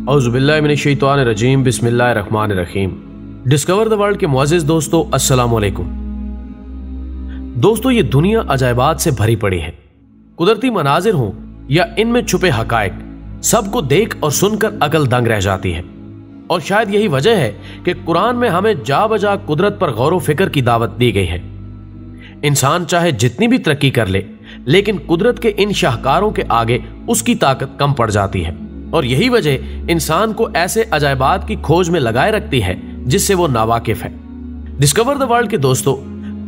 औज़ुबिल्लाहिमिनश्शैतानिर्रजीम बिस्मिल्लाहिर्रहमानिर्रहीम। Discover the world के मुअज़्ज़िज़ दोस्तों, अस्सलाम वालेकुम। दोस्तों, ये दुनिया अजायबात से भरी पड़ी है। कुदरती मनाजिर हों या इनमें छुपे हकायक, सबको देख और सुनकर अकल दंग रह जाती है। और शायद यही वजह है कि कुरान में हमें जा बजा कुदरत पर गौर व फिक्र की दावत दी गई है। इंसान चाहे जितनी भी तरक्की कर ले, लेकिन कुदरत के इन शाहकारों के आगे उसकी ताकत कम पड़ जाती है। और यही वजह इंसान को ऐसे अजायबात की खोज में लगाए रखती है जिससे वो नावाकिफ है। डिस्कवर द वर्ल्ड के दोस्तों,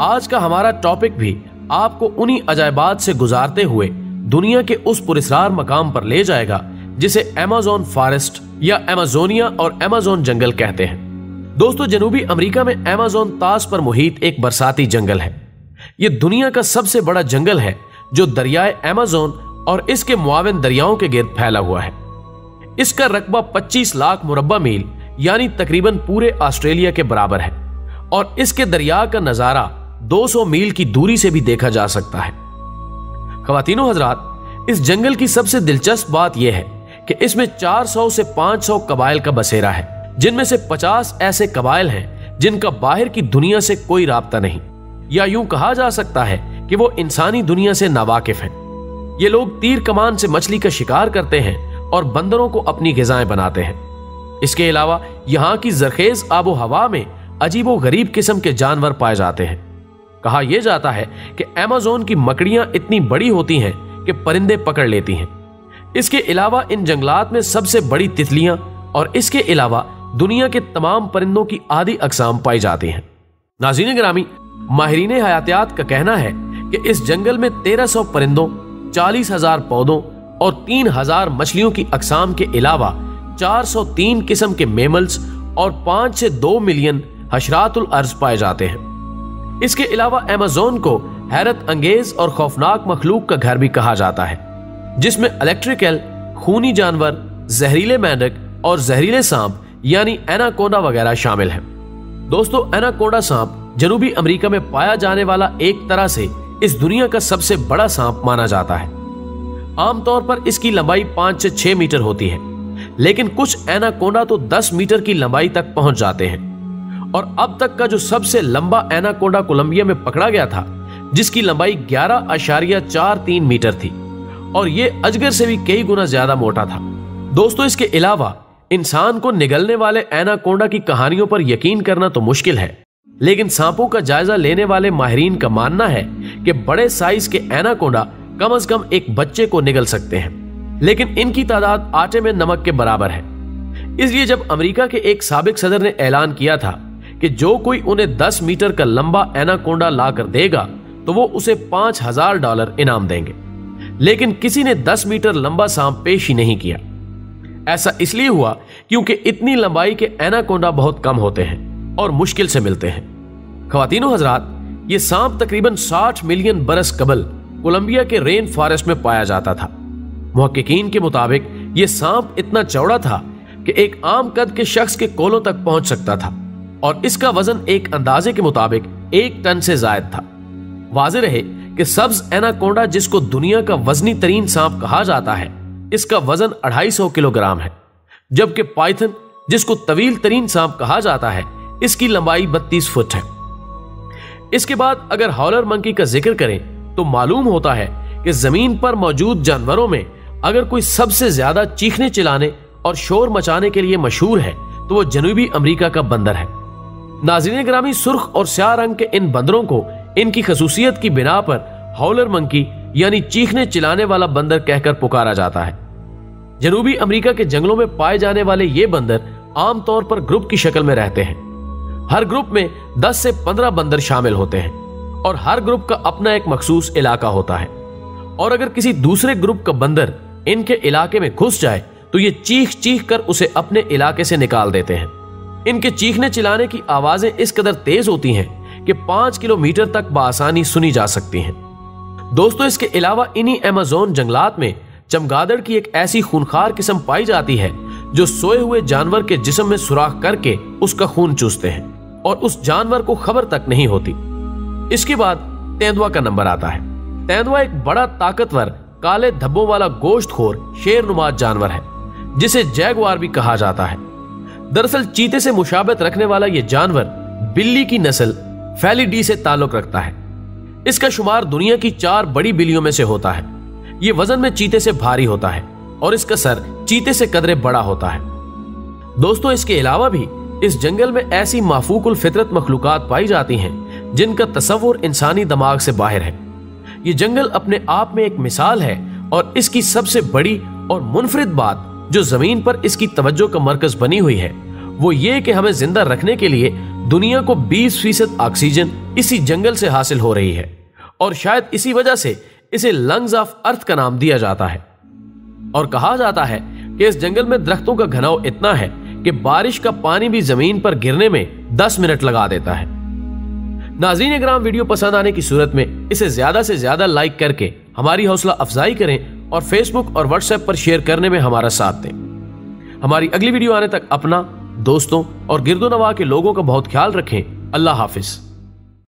आज का हमारा टॉपिक भी आपको उन्हीं अजायबात से गुजारते हुए दुनिया के उस पुरस्कार मकाम पर ले जाएगा जिसे अमेज़न फॉरेस्ट या अमेज़ोनिया और अमेज़न जंगल कहते हैं। दोस्तों, जनूबी अमेरिका में अमेज़न तास पर मुहित एक बरसाती जंगल है। यह दुनिया का सबसे बड़ा जंगल है जो दरियाए अमेज़न और इसके मुआविन दरियाओं के गिर्द फैला हुआ है। इसका रकबा 25 लाख मुरब्बा मील यानी तकरीबन पूरे ऑस्ट्रेलिया के बराबर है और इसके दरिया का नजारा 200 मील की दूरी से भी देखा जा सकता है। ख़वातीनो हज़रात, इस जंगल की सबसे दिलचस्प बात यह है कि इसमें 400 से 500 कबाइल का बसेरा है, जिनमें से 50 ऐसे कबाइल हैं जिनका बाहर की दुनिया से कोई राब्ता नहीं, या यूं कहा जा सकता है कि वो इंसानी दुनिया से नावाकिफ हैं। ये लोग तीर कमान से मछली का शिकार करते हैं और बंदरों को अपनी ग़िज़ाएं बनाते हैं। इसके अलावा यहाँ की जरखेज आबो हवा में अजीबो गरीब किस्म के जानवर पाए जाते हैं। कहा यह जाता है कि अमेज़न की मकड़ियां इतनी बड़ी होती हैं कि परिंदे पकड़ लेती हैं। इसके अलावा इन जंगलात में सबसे बड़ी तितलियां और इसके अलावा दुनिया के तमाम परिंदों की आधी अकसाम पाई जाती हैं। नाज़रीन गिरामी, माहिरीन हयातियात का कहना है कि इस जंगल में 1300 परिंदों, 40,000 पौधों और 3,000 मछलियों की अकसाम के अलावा 403 किस्म के मेमल्स और 5 से 2 मिलियन हशरातुल अर्ज पाए जाते हैं। इसके अलावा अमेज़न को हैरत अंगेज और खौफनाक मखलूक का घर भी कहा जाता है, जिसमें इलेक्ट्रिकल, खूनी जानवर, जहरीले मेंढक और जहरीले सांप यानी एनाकोंडा वगैरह शामिल हैं। दोस्तों, एनाकोंडा सांप जनूबी अमेरिका में पाया जाने वाला एक तरह से इस दुनिया का सबसे बड़ा सांप माना जाता है। आमतौर पर इसकी लंबाई 5 से 6 मीटर होती है, लेकिन कुछ एनाकोंडा तो 10 मीटर की लंबाई तक पहुंच जाते हैं। और अब तक का जो सबसे लंबा एनाकोंडा कोलंबिया में पकड़ा गया था, जिसकी लंबाई 11.43 मीटर थी और यह अजगर से भी कई गुना ज्यादा मोटा था। दोस्तों, इसके अलावा इंसान को निगलने वाले एनाकोंडा की कहानियों पर यकीन करना तो मुश्किल है, लेकिन सांपों का जायजा लेने वाले माहिरीन का मानना है कि बड़े साइज के एनाकोंडा कम से कम एक बच्चे को निगल सकते हैं, लेकिन इनकी तादाद आटे में नमक के बराबर है। इसलिए जब अमेरिका के एक साबिक सदर ने ऐलान किया था कि जो कोई उन्हें 10 मीटर का लंबा एनाकोंडा लाकर देगा तो वो उसे $5,000 इनाम देंगे, लेकिन किसी ने 10 मीटर लंबा सांप पेश ही नहीं किया। ऐसा इसलिए हुआ क्योंकि इतनी लंबाई के एनाकोंडा बहुत कम होते हैं और मुश्किल से मिलते हैं। ख़वातीनो हज़रात, ये सांप तकरीबन 60 मिलियन बरस कबल कोलंबिया के रेन फॉरेस्ट में पाया जाता था। मुहक्किकीन के मुताबिक यह सांप इतना चौड़ा था कि एक आम कद के शख्स के कोलों तक पहुंच सकता था और इसका वजन एक अंदाजे के मुताबिक 1 टन से जायद था। वाज़ेह रहे कि सब्ज एनाकोंडा, जिसको दुनिया का वजनी तरीन सांप कहा जाता है, इसका वजन 250 किलोग्राम है, जबकि पाइथन, जिसको तवील तरीन सांप कहा जाता है, इसकी लंबाई 32 फुट है। इसके बाद अगर हॉलर मंकी का जिक्र करें तो मालूम होता है कि जमीन पर मौजूद जानवरों में अगर कोई सबसे ज्यादा चीखने चिल्लाने और शोर मचाने के लिए मशहूर है तो वो जनूबी अमेरिका का बंदर है। नाज़रीन गिरामी, सुर्ख और स्याह रंग के इन बंदरों को इनकी खसूसियत की बिना पर हॉलर मंकी यानी चीखने चिल्लाने वाला बंदर कहकर पुकारा जाता है। जनूबी अमेरिका के जंगलों में पाए जाने वाले ये बंदर आमतौर पर ग्रुप की शक्ल में रहते हैं। हर ग्रुप में 10 से 15 बंदर शामिल होते हैं और हर ग्रुप का अपना एक मखसूस इलाका होता है। और अगर किसी दूसरे ग्रुप का बंदर इनके इलाके में घुस जाए तो ये चीख चीख कर उसे अपने इलाके से निकाल देते हैं। इनके चीखने चिल्लाने की आवाजें इस कदर तेज होती हैं कि 5 किलोमीटर तक बआसानी सुनी जा सकती हैं। दोस्तों, इसके अलावा इन्हीं अमेज़न जंगलात में चमगादड़ की एक ऐसी खूनखार किस्म पाई जाती है जो सोए हुए जानवर के जिस्म में सुराख करके उसका खून चूसते हैं और उस जानवर को खबर तक नहीं होती। इसके बाद तेंदुआ का नंबर आता है। तेंदुआ एक बड़ा ताकतवर काले धब्बों वाला गोश्तखोर शेरनुमा जानवर है जिसे जैगुआर भी कहा जाता है। दरअसल चीते से मुशाबत रखने वाला यह जानवर बिल्ली की नस्ल फेलिडी से ताल्लुक रखता है। इसका शुमार दुनिया की 4 बड़ी बिल्लियों में से होता है। यह वजन में चीते से भारी होता है और इसका सर चीते से कदरे बड़ा होता है। दोस्तों, इसके अलावा भी इस जंगल में ऐसी माफूकुल फितरत मखलूकात पाई जाती हैं जिनका तसव्वुर इंसानी दिमाग से बाहर है। ये जंगल अपने आप में एक मिसाल है और इसकी सबसे बड़ी और मुनफरिद बात जो जमीन पर इसकी तवज्जो का मरकज बनी हुई है वो ये कि हमें जिंदा रखने के लिए दुनिया को 20% ऑक्सीजन इसी जंगल से हासिल हो रही है और शायद इसी वजह से इसे लंग्स ऑफ अर्थ का नाम दिया जाता है। और कहा जाता है कि इस जंगल में दरख्तों का घनाव इतना है कि बारिश का पानी भी जमीन पर गिरने में 10 मिनट लगा देता है। नाज़रीन इकराम, वीडियो पसंद आने की सूरत में इसे ज्यादा से ज्यादा लाइक करके हमारी हौसला अफजाई करें और फेसबुक और व्हाट्सएप पर शेयर करने में हमारा साथ दें। हमारी अगली वीडियो आने तक अपना, दोस्तों और गिरदो नवा के लोगों का बहुत ख्याल रखें। अल्लाह हाफिज।